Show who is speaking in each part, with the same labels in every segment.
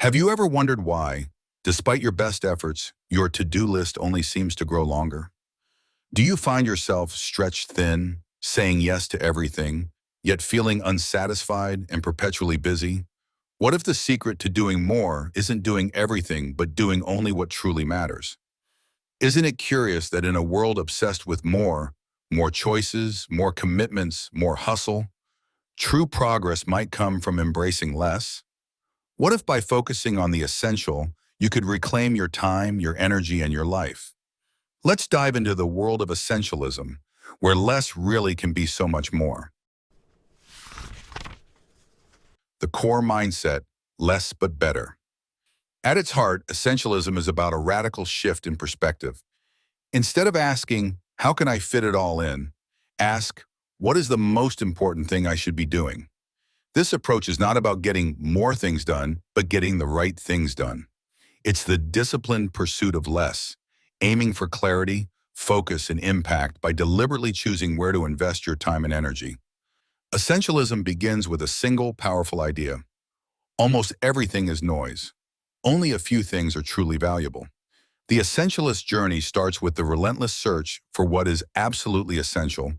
Speaker 1: Have you ever wondered why, despite your best efforts, your to-do list only seems to grow longer? Do you find yourself stretched thin, saying yes to everything, yet feeling unsatisfied and perpetually busy? What if the secret to doing more isn't doing everything, but doing only what truly matters? Isn't it curious that in a world obsessed with more choices, more commitments, more hustle, true progress might come from embracing less? What if by focusing on the essential, you could reclaim your time, your energy, and your life? Let's dive into the world of essentialism, where less really can be so much more. The core mindset, less but better. At its heart, essentialism is about a radical shift in perspective. Instead of asking, how can I fit it all in? Ask, what is the most important thing I should be doing? This approach is not about getting more things done, but getting the right things done. It's the disciplined pursuit of less, aiming for clarity, focus, and impact by deliberately choosing where to invest your time and energy. Essentialism begins with a single powerful idea. Almost everything is noise. Only a few things are truly valuable. The essentialist journey starts with the relentless search for what is absolutely essential,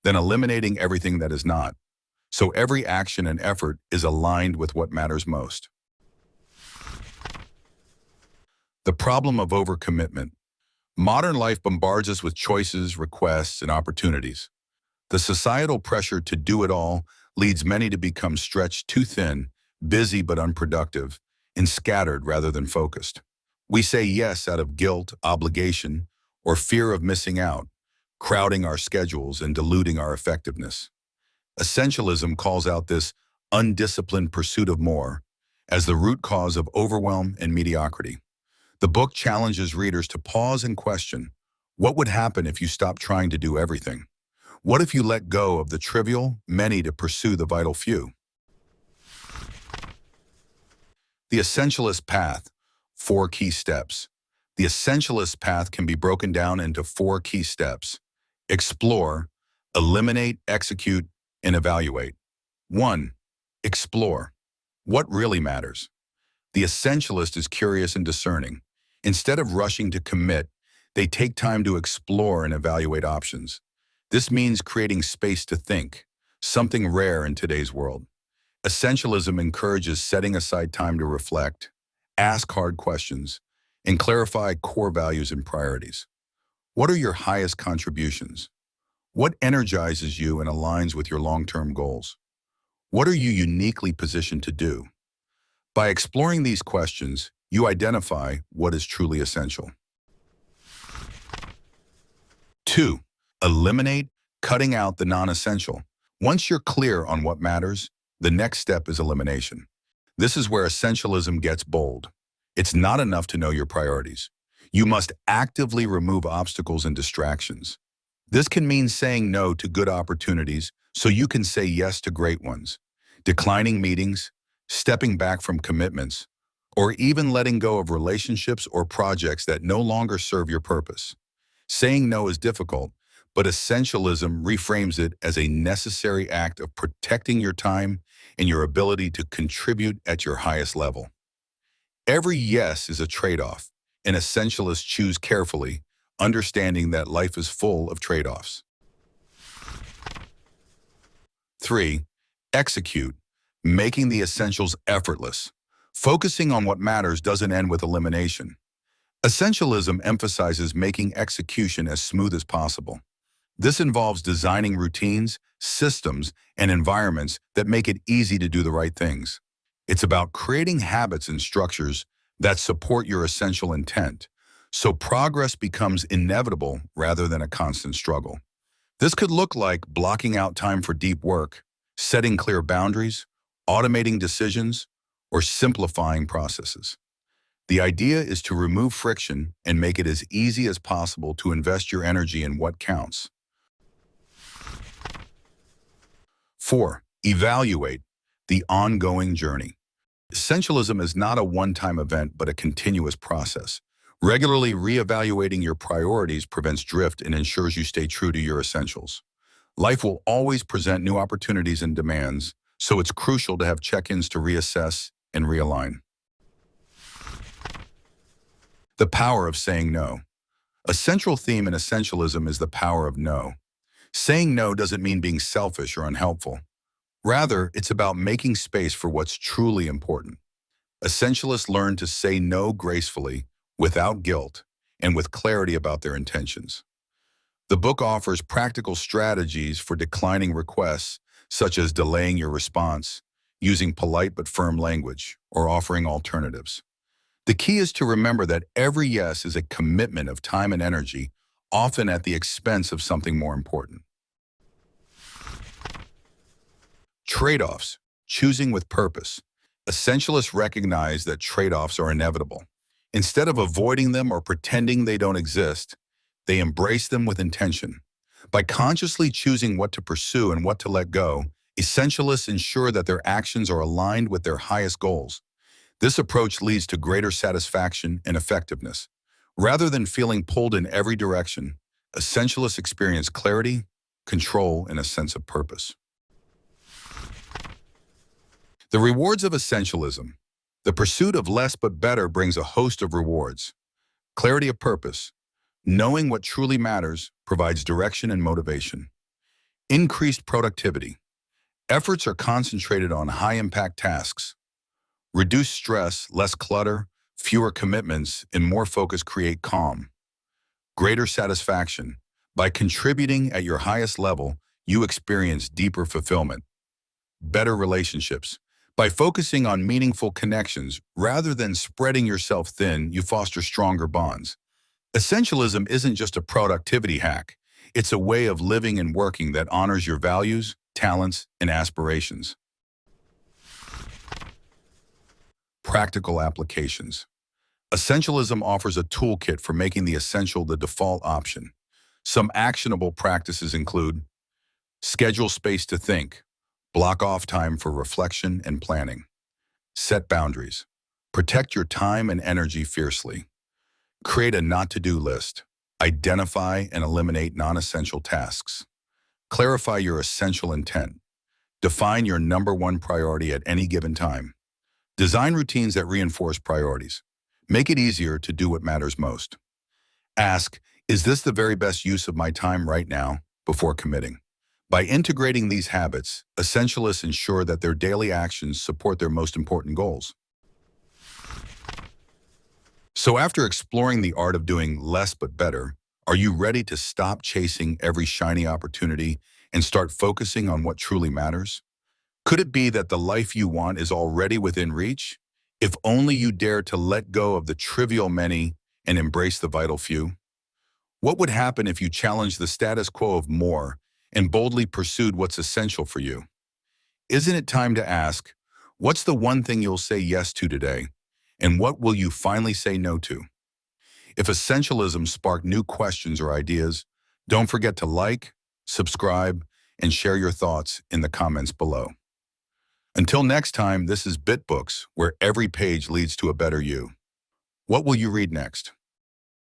Speaker 1: then eliminating everything that is not. So every action and effort is aligned with what matters most. The problem of overcommitment. Modern life bombards us with choices, requests, and opportunities. The societal pressure to do it all leads many to become stretched too thin, busy but unproductive, and scattered rather than focused. We say yes out of guilt, obligation, or fear of missing out, crowding our schedules and diluting our effectiveness. Essentialism calls out this undisciplined pursuit of more as the root cause of overwhelm and mediocrity. The book challenges readers to pause and question, what would happen if you stopped trying to do everything? What if you let go of the trivial many to pursue the vital few? The Essentialist Path, 4 key steps. The Essentialist path can be broken down into 4 key steps. Explore, eliminate, execute, and evaluate. 1. Explore. What really matters? The essentialist is curious and discerning. Instead of rushing to commit, they take time to explore and evaluate options. This means creating space to think, something rare in today's world. Essentialism encourages setting aside time to reflect, ask hard questions, and clarify core values and priorities. What are your highest contributions? What energizes you and aligns with your long-term goals? What are you uniquely positioned to do? By exploring these questions, you identify what is truly essential. 2. Eliminate, cutting out the non-essential. Once you're clear on what matters, the next step is elimination. This is where essentialism gets bold. It's not enough to know your priorities. You must actively remove obstacles and distractions. This can mean saying no to good opportunities so you can say yes to great ones, declining meetings, stepping back from commitments, or even letting go of relationships or projects that no longer serve your purpose. Saying no is difficult, but essentialism reframes it as a necessary act of protecting your time and your ability to contribute at your highest level. Every yes is a trade-off, and essentialists choose carefully, understanding that life is full of trade-offs. 3. Execute, making the essentials effortless. Focusing on what matters doesn't end with elimination. Essentialism emphasizes making execution as smooth as possible. This involves designing routines, systems, and environments that make it easy to do the right things. It's about creating habits and structures that support your essential intent, so progress becomes inevitable rather than a constant struggle. This could look like blocking out time for deep work, setting clear boundaries, automating decisions, or simplifying processes. The idea is to remove friction and make it as easy as possible to invest your energy in what counts. 4. Evaluate, the ongoing journey. Essentialism is not a one-time event, but a continuous process. Regularly reevaluating your priorities prevents drift and ensures you stay true to your essentials. Life will always present new opportunities and demands, so it's crucial to have check-ins to reassess and realign. The power of saying no. A central theme in essentialism is the power of no. Saying no doesn't mean being selfish or unhelpful. Rather, it's about making space for what's truly important. Essentialists learn to say no gracefully, without guilt, and with clarity about their intentions. The book offers practical strategies for declining requests, such as delaying your response, using polite but firm language, or offering alternatives. The key is to remember that every yes is a commitment of time and energy, often at the expense of something more important. Trade-offs, choosing with purpose. Essentialists recognize that trade-offs are inevitable. Instead of avoiding them or pretending they don't exist, they embrace them with intention. By consciously choosing what to pursue and what to let go, essentialists ensure that their actions are aligned with their highest goals. This approach leads to greater satisfaction and effectiveness. Rather than feeling pulled in every direction, essentialists experience clarity, control, and a sense of purpose. The rewards of essentialism. The pursuit of less but better brings a host of rewards. Clarity of purpose. Knowing what truly matters provides direction and motivation. Increased productivity. Efforts are concentrated on high-impact tasks. Reduced stress, less clutter, fewer commitments, and more focus create calm. Greater satisfaction. By contributing at your highest level, you experience deeper fulfillment. Better relationships. By focusing on meaningful connections rather than spreading yourself thin, you foster stronger bonds. Essentialism isn't just a productivity hack. It's a way of living and working that honors your values, talents, and aspirations. Practical applications. Essentialism offers a toolkit for making the essential the default option. Some actionable practices include: schedule space to think. Block off time for reflection and planning. Set boundaries. Protect your time and energy fiercely. Create a not-to-do list. Identify and eliminate non-essential tasks. Clarify your essential intent. Define your number one priority at any given time. Design routines that reinforce priorities. Make it easier to do what matters most. Ask, is this the very best use of my time right now, before committing? By integrating these habits, essentialists ensure that their daily actions support their most important goals. So after exploring the art of doing less but better, are you ready to stop chasing every shiny opportunity and start focusing on what truly matters? Could it be that the life you want is already within reach, if only you dare to let go of the trivial many and embrace the vital few? What would happen if you challenged the status quo of more and boldly pursued what's essential for you? Isn't it time to ask, what's the one thing you'll say yes to today? And what will you finally say no to? If essentialism sparked new questions or ideas, don't forget to like, subscribe, and share your thoughts in the comments below. Until next time, this is BitBooks, where every page leads to a better you. What will you read next?